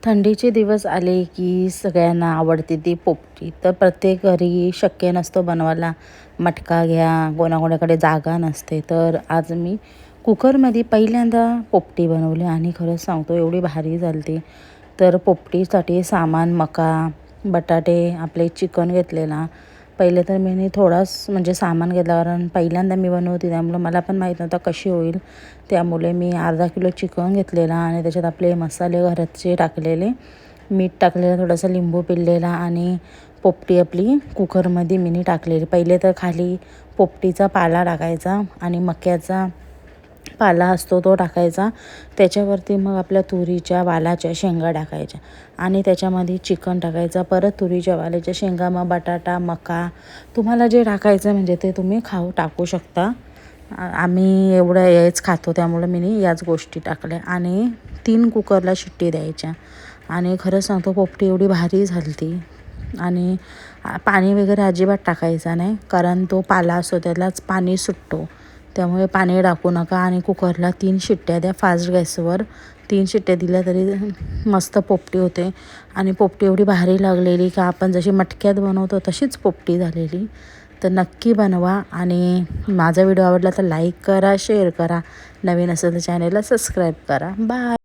थंडीचे दिवस आले की सगळ्यांना आवडते ती पोपटी. तर प्रत्येक घरी शक्य नसतं बनवायला. मटका घ्या, कोणाकोणाकडे जागा नसते. तर आज मी कुकरमध्ये पहिल्यांदा पोपटी बनवली आणि खरंच सांगतो एवढी भारी झाली ती. तर पोपटीसाठी सामान मका, बटाटे, आपले चिकन घेतलेला. पहिले तर मी थोडाच म्हणजे सामान घेतलं, कारण पहिल्यांदा मी बनवते त्यामुळं मला पण माहीत नव्हतं कशी होईल. त्यामुळे मी अर्धा किलो चिकन घेतलेला आणि त्याच्यात आपले मसाले घरातचे टाकलेले, मीठ टाकलेलं, थोडंसं लिंबू पिळलेला आणि पोपटी आपली कुकरमध्ये मिनी टाकलेली. पहिले तर खाली पोपटीचा पाला टाकायचा आणि मक्याचा पाला असतो तो टाकायचा. त्याच्यावरती मग आपल्या तुरीच्या वालाच्या शेंगा टाकायच्या आणि त्याच्यामध्ये चिकन टाकायचं. परत तुरीच्या वालाच्या शेंगा, मग बटाटा, मका, तुम्हाला जे टाकायचं म्हणजे ते तुम्ही टाकू शकता. आम्ही एवढं हेच खातो त्यामुळं मी याच गोष्टी टाकल्या आणि 3 कुकरला शिट्टी द्यायच्या. आणि खरं सांगतो पोपटी एवढी भारी झाली ती. आणि पाणी वगैरे अजिबात टाकायचं नाही, कारण तो पाला असतो त्यालाच पाणी सुटतो. त्यामुळे पाणी टाकू नका आणि कुकरला 3 शिट्ट्या द्या फास्ट गॅसवर. 3 शिट्ट्या दिल्या तरी मस्त पोपटी होते. आणि पोपटी एवढी भारी लागलेली का आपण जशी मटक्यात बनवतो तशीच पोपटी झालेली. तर नक्की बनवा आणि माझा व्हिडिओ आवडला तर लाईक करा, शेअर करा. नवीन असेल तर चॅनलला सबस्क्राईब करा. बाय.